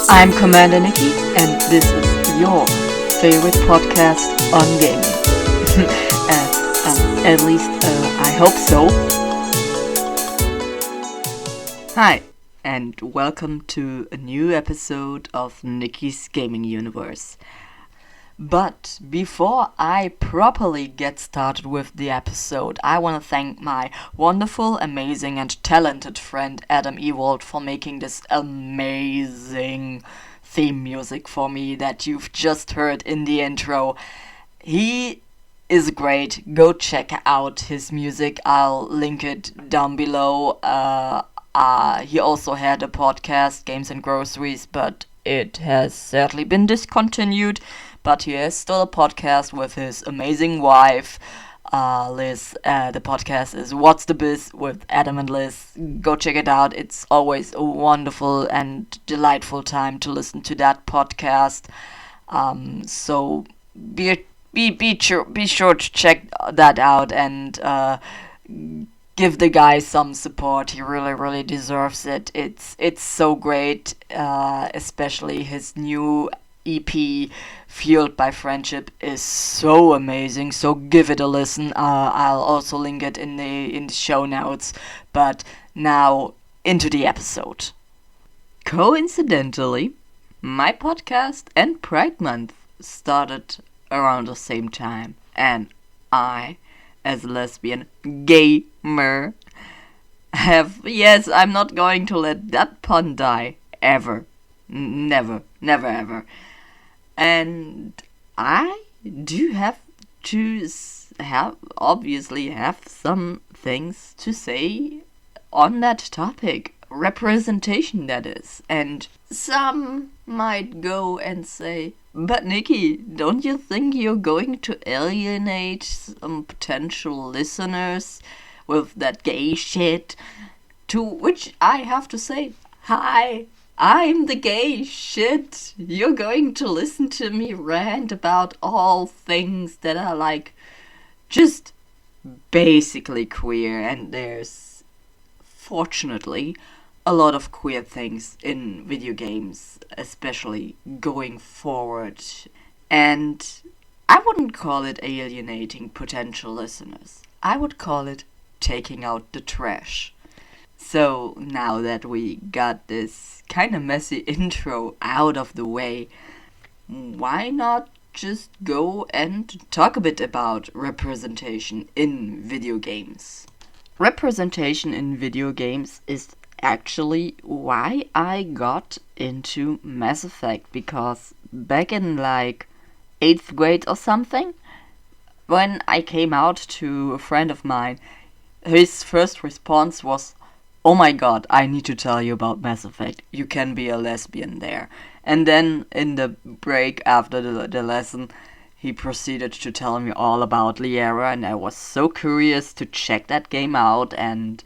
I'm CommanderNici, and this is your favorite podcast on gaming. At least, I hope so. Hi, and welcome to a new episode of Nicky's Gaming Universe. But before I properly get started with the episode, I want to thank my wonderful, amazing, and talented friend Adam Evalt for making this amazing theme music for me that you've just heard in the intro. He is great. Go check out his music. I'll link it down below. He also had a podcast, Games&Groceries, but it has sadly been discontinued. But he has still a podcast with his amazing wife, Liz. The podcast is What's the Biz with Adam and Liz. Go check it out. It's always a wonderful and delightful time to listen to that podcast. So be sure to check that out and give the guy some support. He really deserves it. It's so great, especially his new EP, Fueled by Friendship, is so amazing. So give it a listen. I'll also link it in the show notes. But now into the episode. Coincidentally, my podcast and Pride Month started around the same time, and I, as a lesbian gamer, I'm not going to let that pun die ever. Never ever. And I do have obviously have some things to say on that topic. Representation, that is. And some might go and say, but Nikki, don't you think you're going to alienate some potential listeners with that gay shit? To which I have to say, hi, I'm the gay shit. You're going to listen to me rant about all things that are like just basically queer, and there's fortunately a lot of queer things in video games, especially going forward. And I wouldn't call it alienating potential listeners. I would call it taking out the trash. So now that we got this kind of messy intro out of the way, why not just go and talk a bit about representation in video games? Representation in video games is actually why I got into Mass Effect, because back in like 8th grade or something, when I came out to a friend of mine, his first response was, "Oh my god, I need to tell you about Mass Effect. You can be a lesbian there." And then in the break after the lesson, he proceeded to tell me all about Liara, and I was so curious to check that game out, and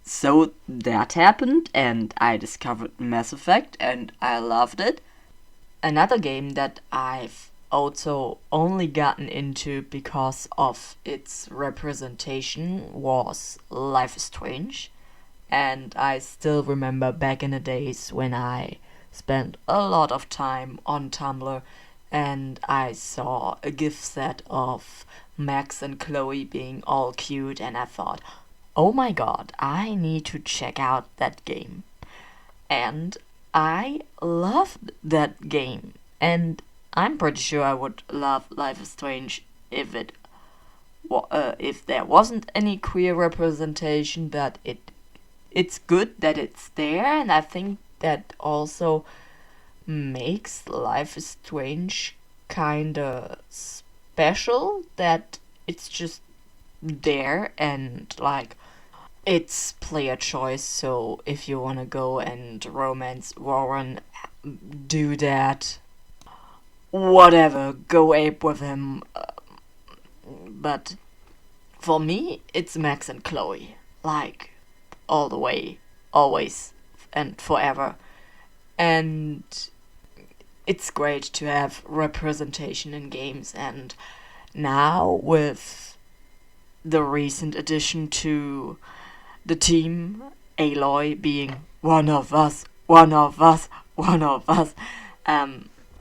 so that happened, and I discovered Mass Effect, and I loved it. Another game that I've also only gotten into because of its representation was Life is Strange. And I still remember back in the days when I spent a lot of time on Tumblr and I saw a GIF set of Max and Chloe being all cute, and I thought, oh my god, I need to check out that game. And I loved that game, and I'm pretty sure I would love Life is Strange if there wasn't any queer representation, but it's good that it's there, and I think that also makes Life is Strange kinda special, that it's just there, and like, it's player choice, so if you wanna go and romance Warren, do that. Whatever, go ape with him. But for me, it's Max and Chloe. Like, all the way, always and forever. And it's great to have representation in games, and now with the recent addition to the team, Aloy being one of us, one of us,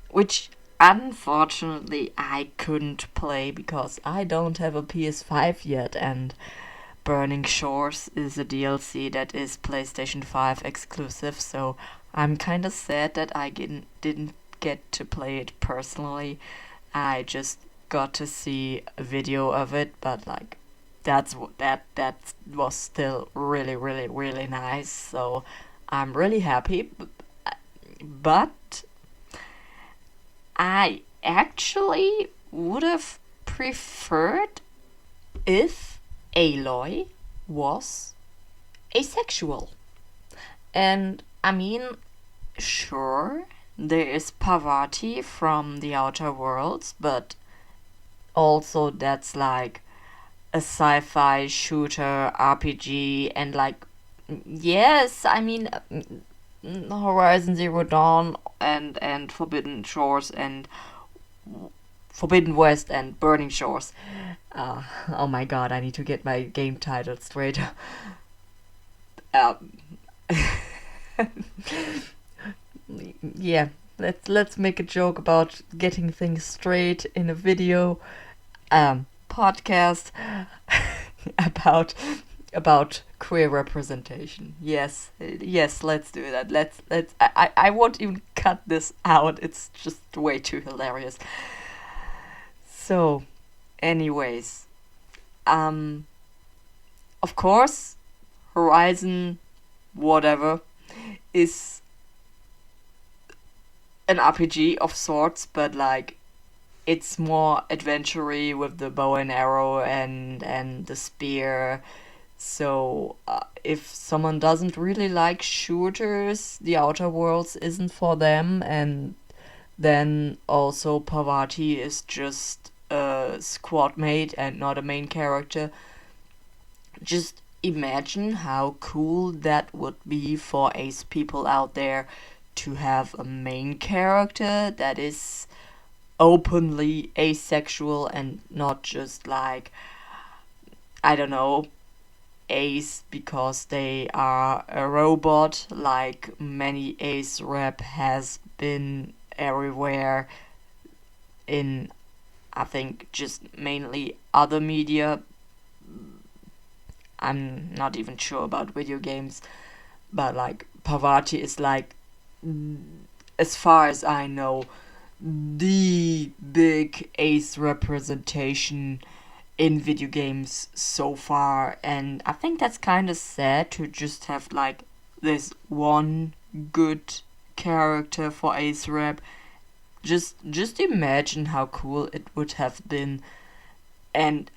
which unfortunately I couldn't play because I don't have a PS5 yet, and Burning Shores is a DLC that is PlayStation 5 exclusive, so I'm kind of sad that I didn't get to play it personally. I just got to see a video of it, but like that was still really really really nice. So I'm really happy, but I actually would have preferred if Aloy was asexual. And I mean, sure, there is Parvati from the Outer Worlds, but also that's like a sci-fi shooter RPG, and like, yes, I mean, Horizon Zero Dawn and Forbidden Shores and Forbidden West and Burning Shores. Oh my god, I need to get my game title straight. um, yeah, let's make a joke about getting things straight in a video podcast about queer representation. Yes, let's do that. Let's. I won't even cut this out. It's just way too hilarious. So, anyways, of course, Horizon, whatever, is an RPG of sorts, but like it's more adventure-y with the bow and arrow and the spear. So if someone doesn't really like shooters, the Outer Worlds isn't for them. And then also Parvati is just a squad mate and not a main character. Just imagine how cool that would be for ace people out there to have a main character that is openly asexual and not just like, I don't know, ace because they are a robot, like many ace rep has been everywhere in, I think, just mainly other media. I'm not even sure about video games, but like Parvati is like, as far as I know, the big ace representation in video games so far. And I think that's kind of sad to just have like this one good character for ace rep. Just imagine how cool it would have been. And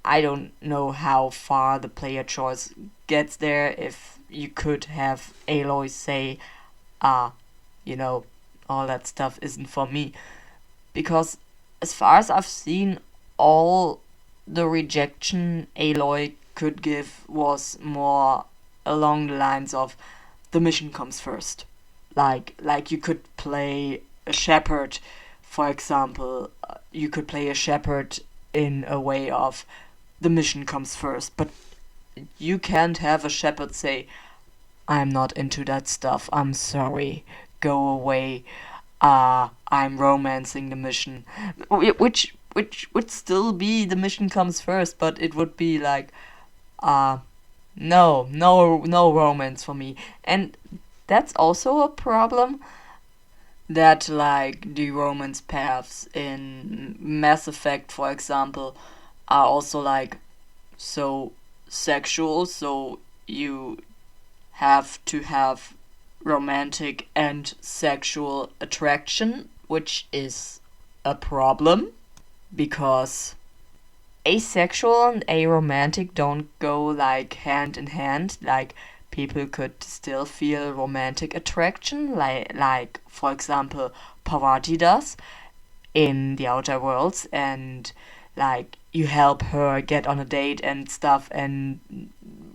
I don't know how far the player choice gets there if you could have Aloy say, you know, all that stuff isn't for me. Because as far as I've seen, all the rejection Aloy could give was more along the lines of the mission comes first. Like you could play a shepherd, for example. You could play a shepherd in a way of the mission comes first, but you can't have a shepherd say, I'm not into that stuff, I'm sorry, go away, I'm romancing the mission. Which would still be the mission comes first, but it would be like, no romance for me. And that's also a problem, that like the romance paths in Mass Effect, for example, are also like so sexual, so you have to have romantic and sexual attraction, which is a problem because asexual and aromantic don't go like hand in hand. Like people could still feel romantic attraction, like for example Parvati does in the Outer Worlds, and like you help her get on a date and stuff and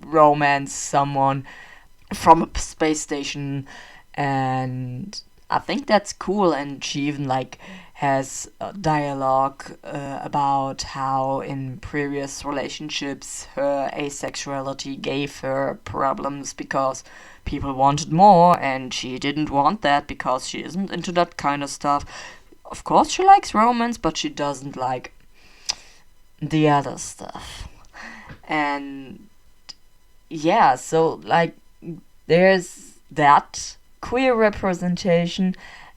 romance someone from a space station, and I think that's cool. And she even like has dialogue about how in previous relationships her asexuality gave her problems because people wanted more and she didn't want that because she isn't into that kind of stuff. Of course she likes romance, but she doesn't like the other stuff. And yeah, so like there's that queer representation,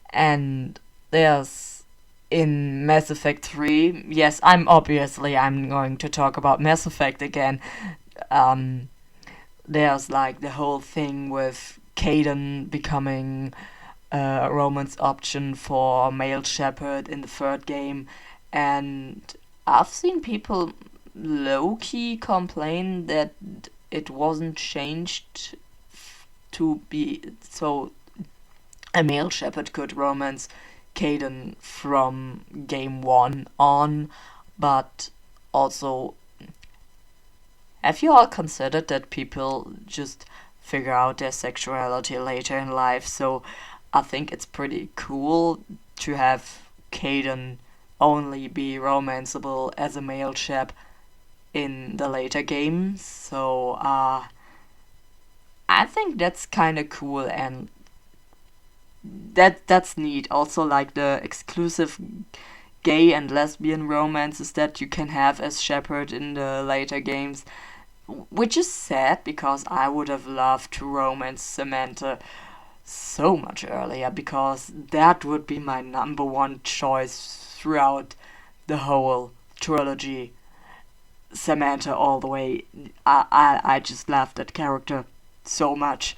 and there's in Mass Effect 3, yes, I'm going to talk about Mass Effect again. There's like the whole thing with Caden becoming a romance option for male shepherd in the third game, and I've seen people low-key complain that it wasn't changed to be so a male shepherd could romance Caden from game 1 on, but also, have you all considered that people just figure out their sexuality later in life? So I think it's pretty cool to have Caden only be romanceable as a male chap in the later games. So I think that's kind of cool, and that's neat. Also, like the exclusive gay and lesbian romances that you can have as Shepard in the later games, which is sad because I would have loved to romance Samantha so much earlier, because that would be my number one choice throughout the whole trilogy. Samantha all the way. I just love that character so much.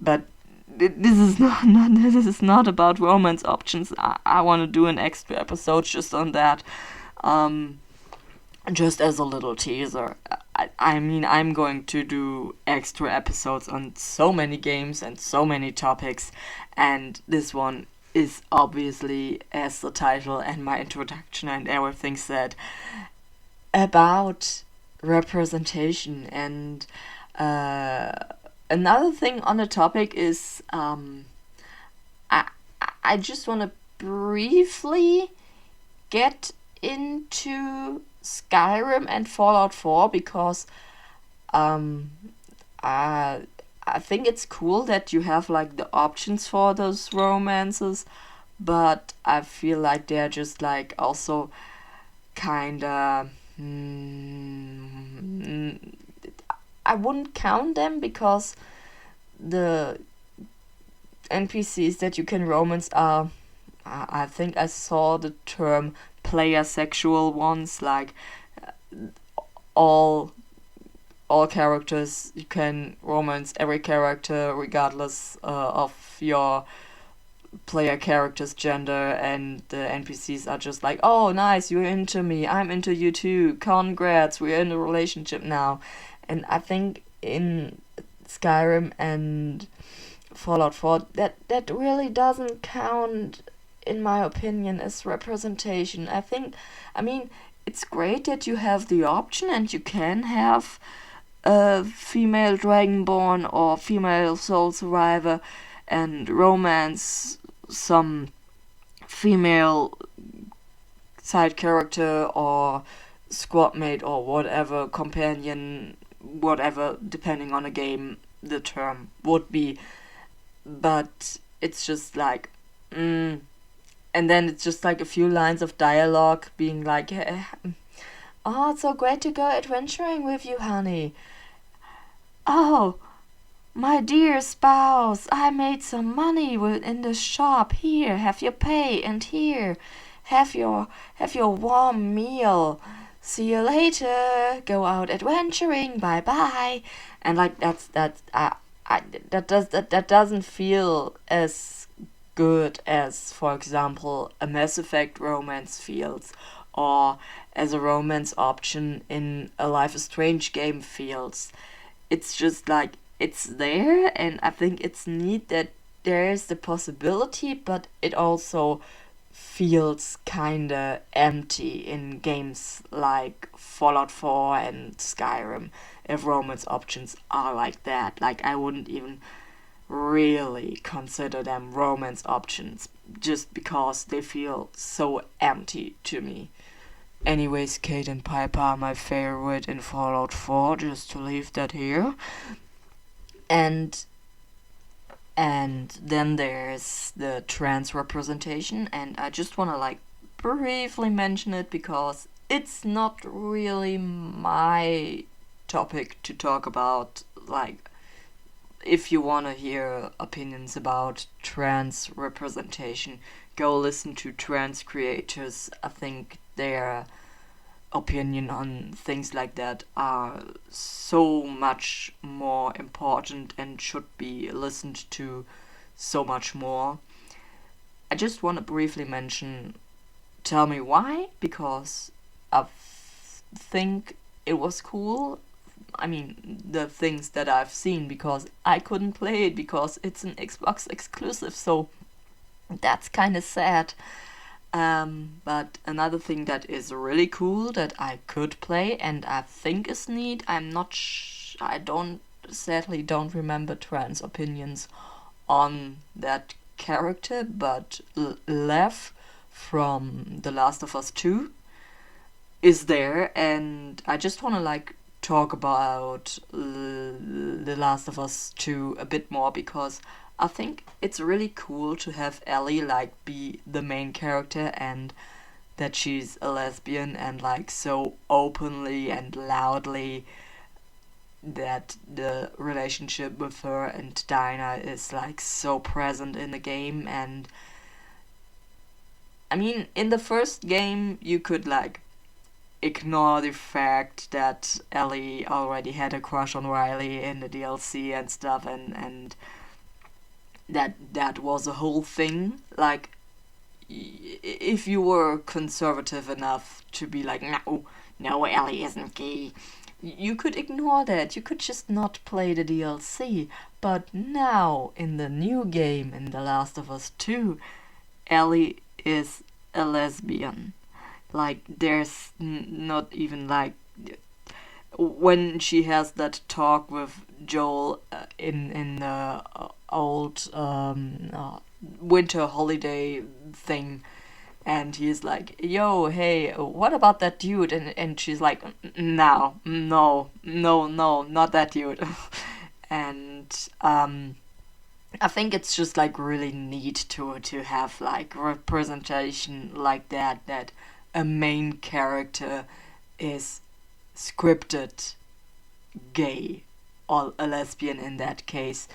But this is this is not about romance options. I want to do an extra episode just on that. Just as a little teaser. I mean, I'm going to do extra episodes on so many games and so many topics, and this one is obviously, as the title and my introduction and everything said, about representation. And another thing on the topic is I just want to briefly get into Skyrim and Fallout 4, because I think it's cool that you have like the options for those romances, but I feel like they're just like also kinda I wouldn't count them, because the NPCs that you can romance are, I think I saw the term player sexual ones, like all characters, you can romance every character regardless of your player character's gender, and the NPCs are just like, oh nice, you're into me, I'm into you too, congrats, we're in a relationship now. And I think in Skyrim and Fallout 4 that really doesn't count, in my opinion, as representation. I mean, it's great that you have the option and you can have a female dragonborn or female soul survivor and romance some female side character or squad mate or whatever, companion, whatever, depending on the game the term would be. But it's just like, and then it's just like a few lines of dialogue being like, oh, it's so great to go adventuring with you, honey. Oh, my dear spouse, I made some money in the shop. Here, have your pay, and here, have your warm meal. See you later. Go out adventuring. Bye bye. And like that doesn't feel as good as, for example, a Mass Effect romance feels, or as a romance option in a Life is Strange game feels. It's just like, it's there, and I think it's neat that there is the possibility, but it also feels kinda empty in games like Fallout 4 and Skyrim if romance options are like that. Like, I wouldn't even really consider them romance options just because they feel so empty to me. Anyways, Kate and Piper are my favorite in Fallout 4, just to leave that here. And then there's the trans representation, and I just want to briefly mention it because it's not really my topic to talk about. If you want to hear opinions about trans representation, go listen to trans creators. I think their opinion on things like that are so much more important and should be listened to so much more. I just want to briefly mention Tell Me Why, because I think it was cool. I mean, the things that I've seen, because I couldn't play it because it's an Xbox exclusive, so that's kind of sad. But another thing that is really cool that I could play and I think is neat, sadly don't remember trans opinions on that character, but Lev from The Last of Us 2 is there, and I just want to talk about The Last of Us 2 a bit more, because I think it's really cool to have Ellie be the main character, and that she's a lesbian, and so openly and loudly that the relationship with her and Dinah is so present in the game. And I mean, in the first game you could ignore the fact that Ellie already had a crush on Riley in the DLC and stuff, and that was a whole thing. If you were conservative enough to be no, Ellie isn't gay, you could ignore that. You could just not play the DLC. But now, in the new game, in The Last of Us 2, Ellie is a lesbian. There's not even when she has that talk with Joel in the old winter holiday thing, and he's yo, hey, what about that dude? And she's no, not that dude. And I think it's just really neat to have representation like that a main character is scripted gay, or a lesbian in that case.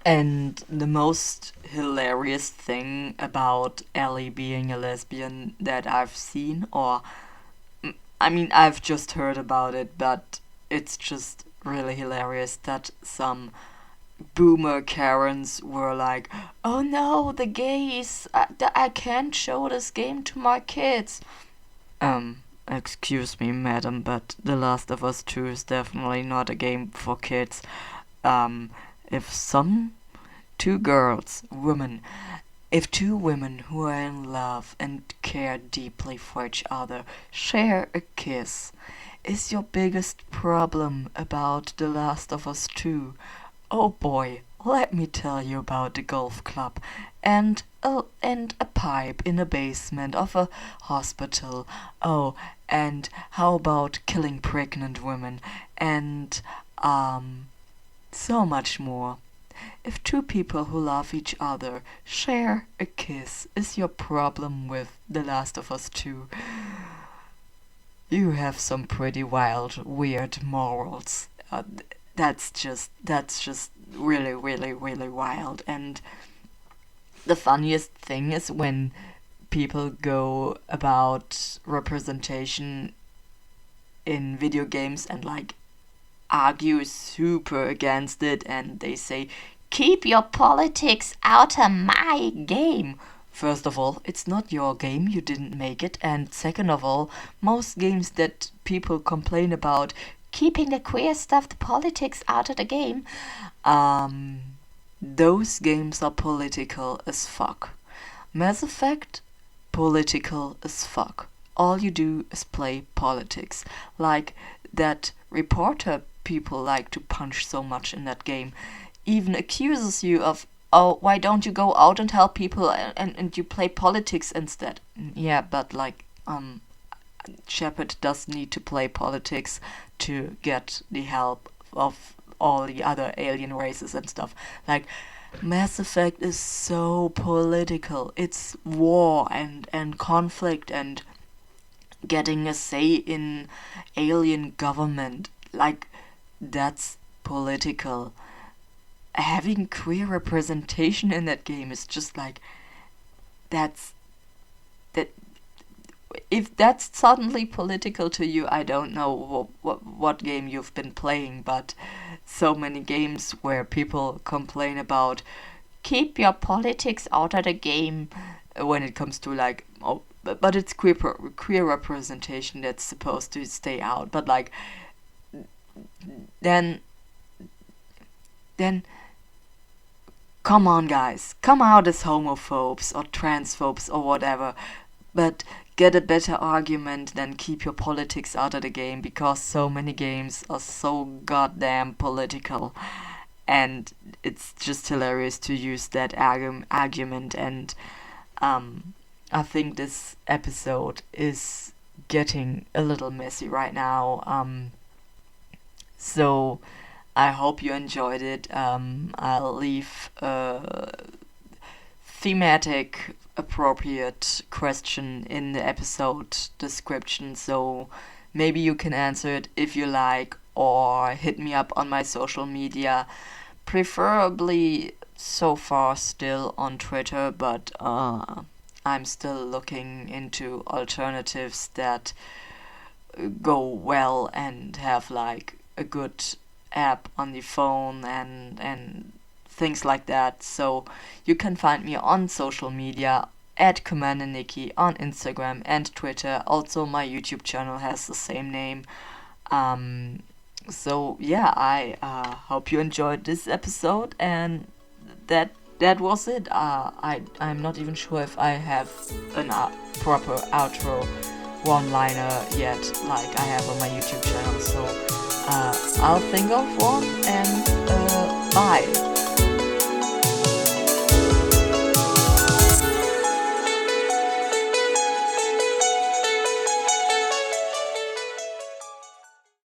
And the most hilarious thing about Ellie being a lesbian that I've seen, or I mean, I've just heard about it, but it's just really hilarious that some boomer Karens were oh no, the gays, I can't show this game to my kids. Excuse me, madam, but The Last of Us 2 is definitely not a game for kids. If two women who are in love and care deeply for each other share a kiss, is your biggest problem about The Last of Us 2? Oh boy, let me tell you about the golf club and a pipe in the basement of a hospital. Oh, and how about killing pregnant women and so much more. If two people who love each other share a kiss is your problem with The Last of Us 2, you have some pretty wild, weird morals. That's just really, really, really wild. And the funniest thing is when people go about representation in video games and argue super against it, and they say, keep your politics out of my game. First of all, it's not your game, you didn't make it. And second of all, most games that people complain about keeping the queer stuff, the politics out of the game, those games are political as fuck. Mass Effect, political as fuck. All you do is play politics. Like that reporter people like to punch so much in that game. even accuses you of, oh, why don't you go out and help people and you play politics instead? Yeah, but like, Shepard does need to play politics to get the help of all the other alien races and stuff. Like, Mass Effect is so political. It's war and conflict and getting a say in alien government. Like, that's political. Having queer representation in that game is just like, that's that. If that's suddenly political to you, I don't know what game you've been playing, but so many games where people complain about keep your politics out of the game when it comes to like, oh, but it's queer representation that's supposed to stay out. But like, then come on, guys, come out as homophobes or transphobes or whatever, but get a better argument than keep your politics out of the game, because so many games are so goddamn political, and it's just hilarious to use that argument. And I think this episode is getting a little messy right now, so I hope you enjoyed it. I'll leave thematic appropriate question in the episode description, so maybe you can answer it if you like, or hit me up on my social media, preferably so far still on Twitter, but I'm still looking into alternatives that go well and have like a good app on the phone and things like that. So you can find me on social media at CommanderNici on Instagram and Twitter. Also, my YouTube channel has the same name. So yeah, I hope you enjoyed this episode, and that was it. I'm not even sure if I have a proper outro one-liner yet, like I have on my YouTube channel. So I'll think of one, and bye.